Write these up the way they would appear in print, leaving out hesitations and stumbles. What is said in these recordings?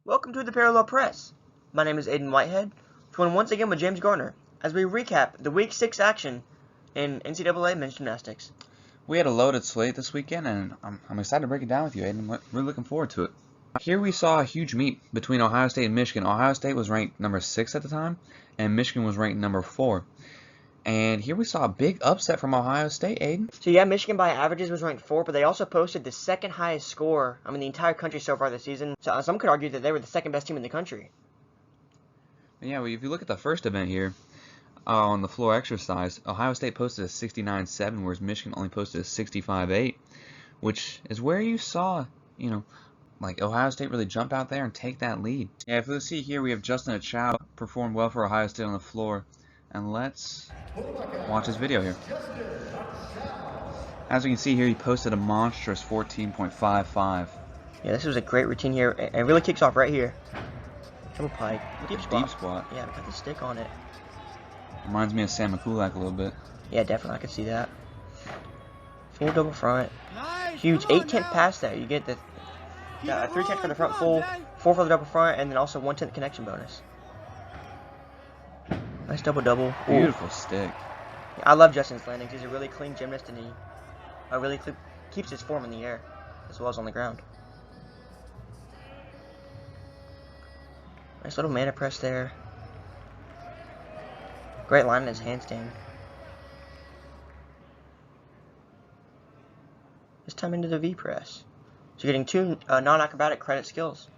Welcome to the Parallel Press. My name is Aiden Whitehead, joined once again with James Garner as we recap the Week 6 action in NCAA men's gymnastics. We had a loaded slate this weekend, and I'm excited to break it down with you, Aiden. I'm really looking forward to it. Here we saw a huge meet between Ohio State and Michigan. Ohio State was ranked number 6 at the time, and Michigan was ranked number 4. And here we saw a big upset from Ohio State, Aiden. So yeah, Michigan by averages was ranked 4, but they also posted the second highest score, the entire country so far this season. So some could argue that they were the second best team in the country. Yeah, well, if you look at the first event here, on the floor exercise, Ohio State posted a 69.7, whereas Michigan only posted a 65.8, which is where you saw, like Ohio State really jump out there and take that lead. Yeah, if we see here, we have Justin Chow performed well for Ohio State on the floor. And let's watch this video here. As we can see here, he posted a monstrous 14.55. Yeah, this was a great routine here. It really kicks off right here. Double pike. Deep squat. Yeah, got the stick on it. Reminds me of Sam McCulloch a little bit. Yeah, definitely. I could see that. Full double front. Huge 8/10 pass there. You get the 3/10 for the front full, 4 for the double front, and then also 1/10 connection bonus. Nice double-double. Beautiful stick. Yeah, I love Justin's landings. He's a really clean gymnast, and he really keeps his form in the air as well as on the ground. Nice little mana press there. Great line in his handstand. This time into the V press. So you're getting 2 non-acrobatic credit skills.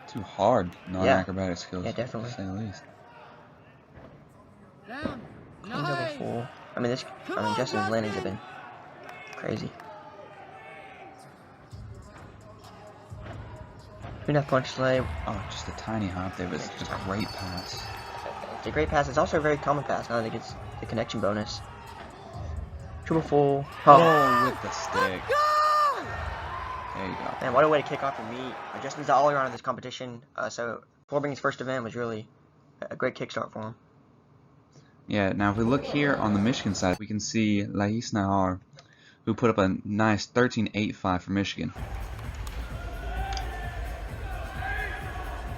2 hard non-acrobatic skills. Yeah, definitely. To say the least. Clean double full. Justin's landings have been crazy. 2.5 punch sleigh. Oh, just a tiny hop there, but it's just a great pass. It's a great pass. It's also a very common pass now that it gets the connection bonus. Triple full. Oh, with the stick. There you go. Man, what a way to kick off your meet. Justin's all around in this competition, so being his first event was really a great kickstart for him. Yeah, now if we look here on the Michigan side, we can see Lais Nahar, who put up a nice 13.85 for Michigan.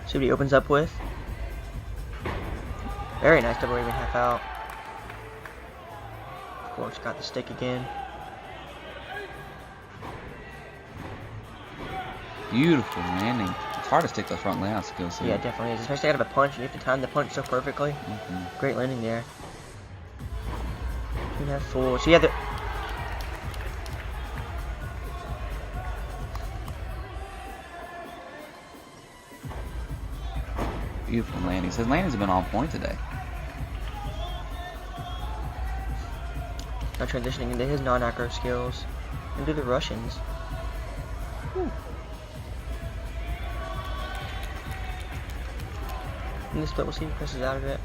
See what he opens up with. Very nice double even half out. Of course, got the stick again. Beautiful landing. It's hard to stick those front layout skills. Yeah, it definitely is. Especially out of a punch. You have to time the punch so perfectly. Great landing there. 2.5 full. So yeah, beautiful landings. His landings have been on point today. Now transitioning into his non-acro skills. Into the Russians. Whew. In the split, we'll see if he presses out of it.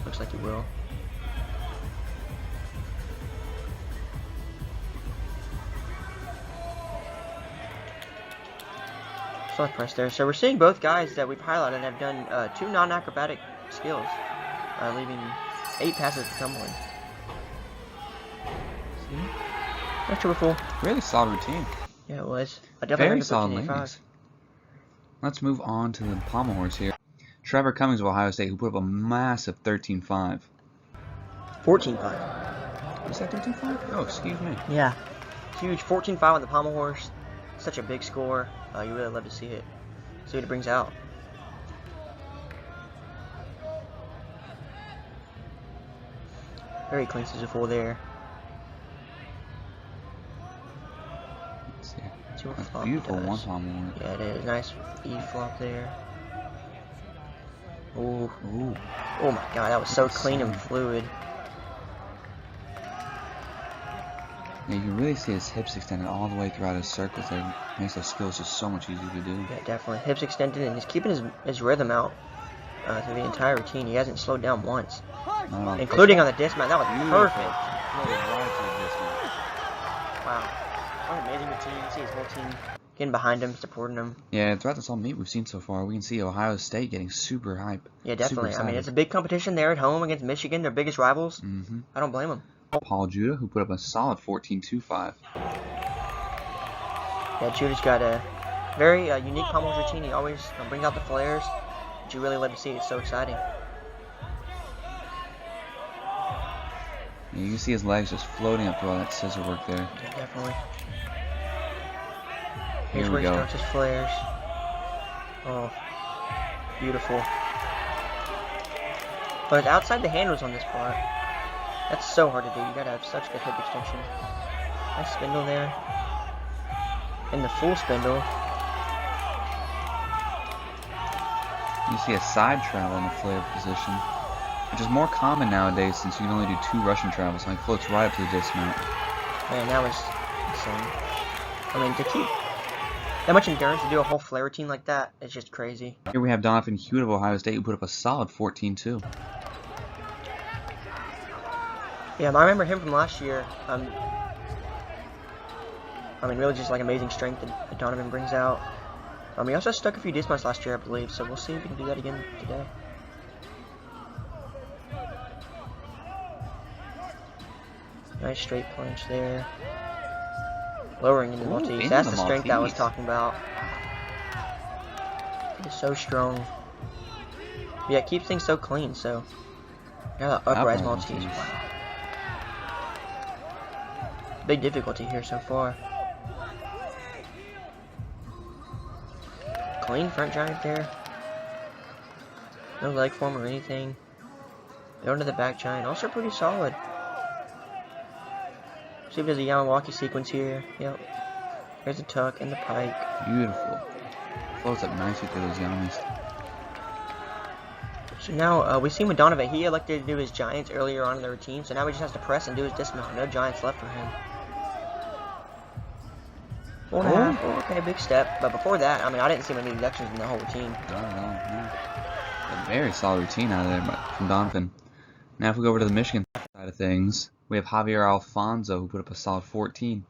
Looks like he will. Solid press there. So we're seeing both guys that we've highlighted have done 2 non-acrobatic skills, leaving 8 passes for tumbling. See? That's triple full. Really solid routine. Yeah, it was. Definitely very solid landings. Let's move on to the Pommel Horse here. Trevor Cummings of Ohio State, who put up a massive 13.5. 14.5. Was that 13.5? Oh, excuse me. Yeah. Huge 14.5 on the Pommel Horse. Such a big score. You really love to see it. See what it brings out. Very clean scissor full there. Let's see. That's beautiful one Pommel Horse. Yeah, it is. Nice E flop there. Ooh. Ooh. Oh my god, that was so clean and fluid. Yeah, you can really see his hips extended all the way throughout his circles there. It makes those skills just so much easier to do. Yeah, definitely. Hips extended, and he's keeping his rhythm out through the entire routine. He hasn't slowed down once. Including on the dismount. That was perfect. Wow. What an amazing routine. You see his whole team getting behind him, supporting him. Yeah, throughout this whole meet we've seen so far, we can see Ohio State getting super hype. Yeah, definitely. It's a big competition there at home against Michigan, their biggest rivals. I don't blame them. Paul Judah, who put up a solid 14.25. Yeah, Judah's got Very unique Pommel Horse routine. He always brings out the flares, which you really love to see. It's so exciting. You can see his legs just floating up through all that scissor work there. Yeah, definitely. Here Here's we where he go. starts his flares. Oh, beautiful. But outside the handles on this part, that's so hard to do. You gotta have such good hip extension. Nice spindle there. And the full spindle. You see a side travel in the flare position, which is more common nowadays since you can only do 2 Russian travels, so he floats right up to the dismount. Man, that was insane. I mean, to keep that much endurance to do a whole flare routine like that is just crazy. Here we have Donovan Hewitt of Ohio State, who put up a solid 14.2. Yeah, I remember him from last year. I mean, really just like amazing strength that Donovan brings out. He also stuck a few dismounts last year, I believe, so we'll see if we can do that again today. Nice straight planche there. Lowering in the Maltese. That's the strength I was talking about. It is so strong. Yeah, it keeps things so clean, so. Yeah, the upright Maltese. Wow. Big difficulty here so far. Clean front giant there. No leg form or anything. Going to the back giant. Also pretty solid. See if there's a Yamawaki sequence here. Yep. There's a tuck and the pike. Beautiful. Floats up nicely through those Yamas. So now we've seen with Donovan, he elected to do his giants earlier on in the routine. So now he just has to press and do his dismount. No giants left for him. 4.5. Oh, okay, big step. But before that, I mean, I didn't see many deductions in the whole routine. Not at all. No. A very solid routine out of there from Donovan. Now if we go over to the Michigan side of things, we have Javier Alfonso, who put up a solid 14.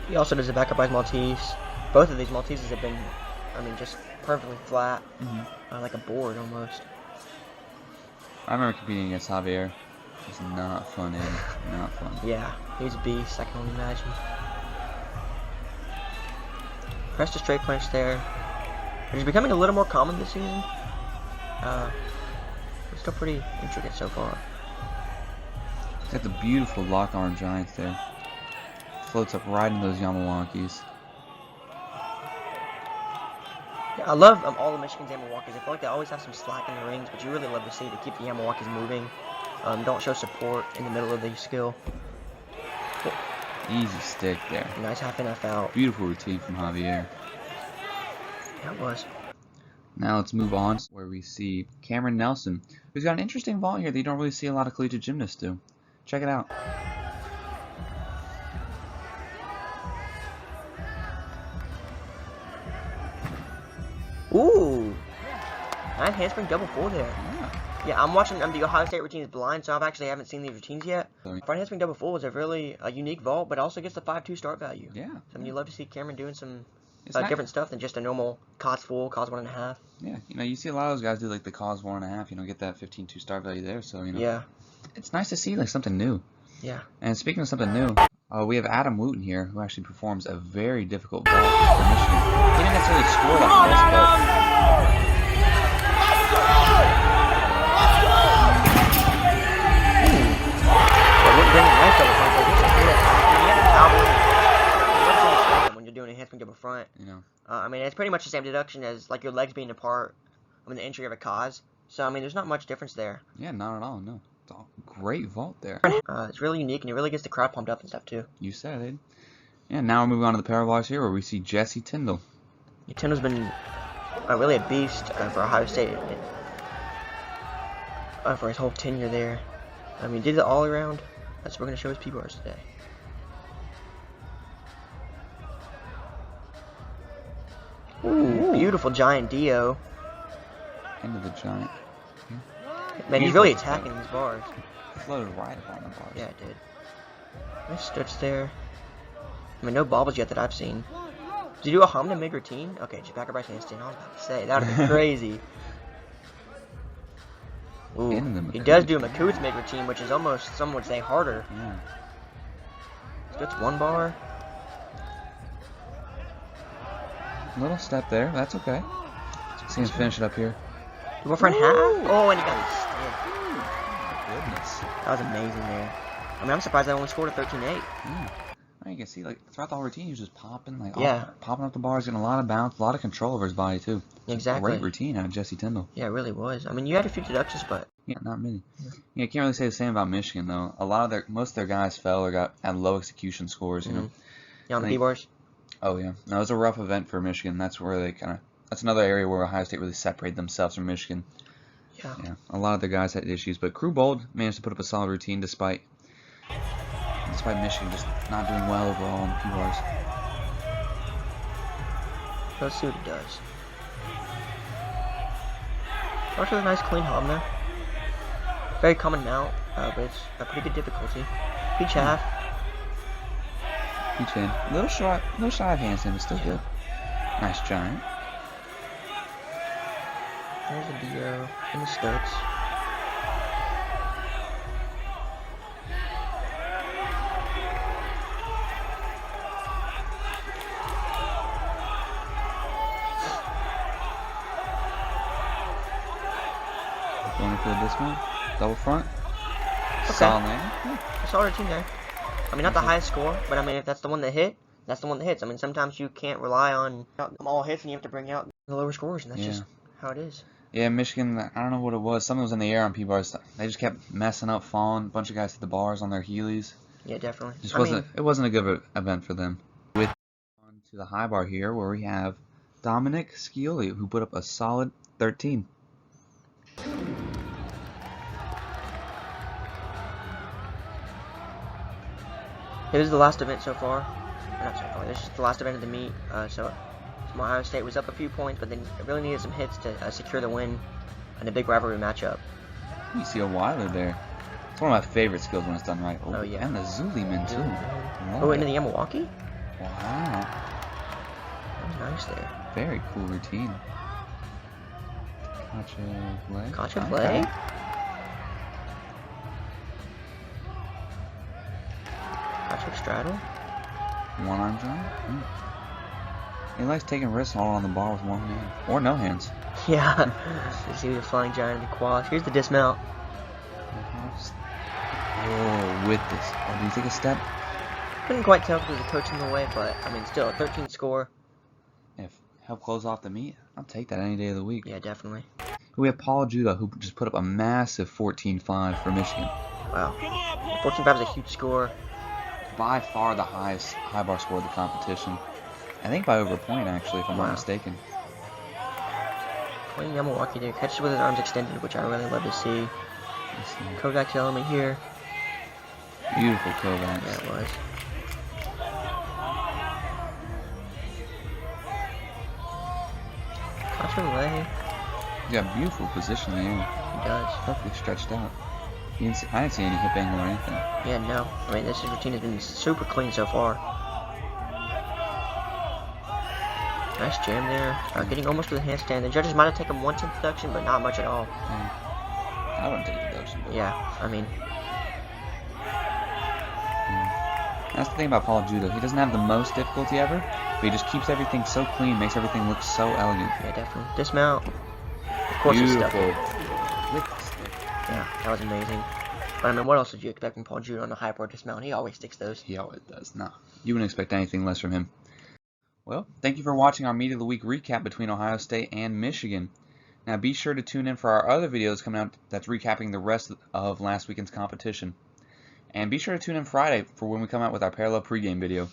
He also does a back upright Maltese. Both of these Malteses have been, I mean, just perfectly flat, like a board almost. I remember competing against Javier. It's not fun, not fun. Yeah, he's a beast, I can only imagine. Pressed a straight planche there. Which is becoming a little more common this season. It's still pretty intricate so far. He's got the beautiful lock arm giants there. Floats up right in those Yamawakis. Yeah, I love all the Michigan's Yamawakis. I feel like they always have some slack in the rings, but you really love to see to keep the Yamawakis moving. Don't show support in the middle of the skill. Cool. Easy stick there. Nice half in, half out. Beautiful routine from Javier. Yeah, it was. Now let's move on where we see Cameron Nelson, who's got an interesting vault here that you don't really see a lot of collegiate gymnasts do. Check it out. Ooh! Nice handspring double full there. Yeah. Yeah, I'm watching the Ohio State routines blind, so I haven't seen these routines yet. Sorry. Front handspring double full is a really unique vault, but also gets the 5.2 start value. Yeah. So, I mean, you love to see Cameron doing some It's different stuff than just a normal cos full, cos 1.5. Yeah, you see a lot of those guys do like the cos 1.5, get that 15.2 start value there. So Yeah. it's nice to see like something new. Yeah. And speaking of something new, we have Adam Wooten here, who actually performs a very difficult vault for Michigan. He didn't necessarily score like this, but when you're doing a handspring double front. you know, I mean, it's pretty much the same deduction as like your legs being apart when the entry of a cos. So I mean, there's not much difference there. yeah, not at all. No, it's a great vault there. It's really unique and it really gets the crowd pumped up and stuff too. You said it. Yeah, now we're moving on to the paravoirs here, where we see Jesse Tyndall. Yeah, Tyndall's been really a beast for Ohio State for his whole tenure there. I mean, did it all around. That's what we're gonna show his P-bars today. Ooh, beautiful giant Dio. Into the giant. Man, he's really attacking these bars. Floated right upon the bars. Yeah, it did. Nice stretch there. I mean, no bobbles yet that I've seen. Did you do a Hamna mid routine? Okay, just back up right handstand. I was about to say that would be crazy. Ooh, in the he does do a McCoot's mid routine, which is almost, some would say, harder. Yeah. Gets one bar. Little step there. That's okay. See him finish it up here. Go for a half. Oh, and he got his stick. Goodness. That was amazing there. I mean, I'm surprised I only scored a 13-8. Yeah. You can see, like, throughout the whole routine, he was just popping, like, popping up the bars, getting a lot of bounce, a lot of control over his body, too. Exactly. Great routine out of Jesse Tyndall. Yeah, it really was. I mean, you had a few deductions, but... Yeah, not many. Yeah, I can't really say the same about Michigan, though. Most of their guys fell or had low execution scores, you know. Yeah, on the B-bars? Oh, yeah. No, it was a rough event for Michigan. That's where they that's another area where Ohio State really separated themselves from Michigan. Yeah. A lot of their guys had issues, but Crew Bold managed to put up a solid routine despite Michigan just not doing well overall on the P-bars. Let's see what he does. Starts with a nice clean hub there. Very common mount, but it's a pretty good difficulty. Peach half. Peach in. A little shy of handstand, but still good. Nice giant. There's the DO and the studs. Going for the dismount. Double front. Okay. Solid landing. Solid routine there. I mean, not the highest score, but I mean, if that's the one that hit, that's the one that hits. I mean, sometimes you can't rely on all hits and you have to bring out the lower scores, and that's just how it is. Yeah, Michigan, I don't know what it was. Something was in the air on P-bars. They just kept messing up, falling. A bunch of guys hit the bars on their Heelys. Yeah, definitely. It wasn't a good event for them. On to the high bar here, where we have Dominic Scioli, who put up a solid 13. This is the last event so far. Not so far. This is the last event of the meet. So Ohio State was up a few points, but then really needed some hits to secure the win in a big rivalry matchup. You see a Weiler there. It's one of my favorite skills when it's done right. Oh yeah. And the Zuliman too. Oh, into the Yamawaki? Wow. That was nice there. Very cool routine. Gotcha play. Gotcha straddle. One arm jump. He likes taking risks all on the bar with one hand. Or no hands. Yeah. You see the flying giant in the quads. Here's the dismount. Oh, with this. Oh, do you take a step? Couldn't quite tell if there was a coach in the way, but I mean, still a 13 score. If help close off the meet, I'll take that any day of the week. Yeah, definitely. We have Paul Judah, who just put up a massive 14.5 for Michigan. Wow. 14.5 is a huge score. By far the highest high bar score of the competition. I think by over a point, actually, if I'm not mistaken. Playing Yamawaki there. Catches with his arms extended, which I really love to see. Kovacs element here. Beautiful Kovacs. Yeah, it was. Gotcha lay. He's got beautiful position there. He does. Perfectly stretched out. I didn't see any hip angle or anything. Yeah, no. I mean, this routine has been super clean so far. Nice jam there. Getting almost to the handstand. The judges might have taken 1/10 deduction, but not much at all. I wouldn't take deduction. But yeah, I mean. That's the thing about Paul Judah. He doesn't have the most difficulty ever, but he just keeps everything so clean, makes everything look so elegant. Yeah, definitely. Dismount. Of course, beautiful. Yeah, that was amazing. But I mean, what else did you expect from Paul Judah on the high bar dismount? He always sticks those. He always does. No, you wouldn't expect anything less from him. Well, thank you for watching our Meet of the Week recap between Ohio State and Michigan. Now be sure to tune in for our other videos coming out that's recapping the rest of last weekend's competition. And be sure to tune in Friday for when we come out with our parallel pregame video.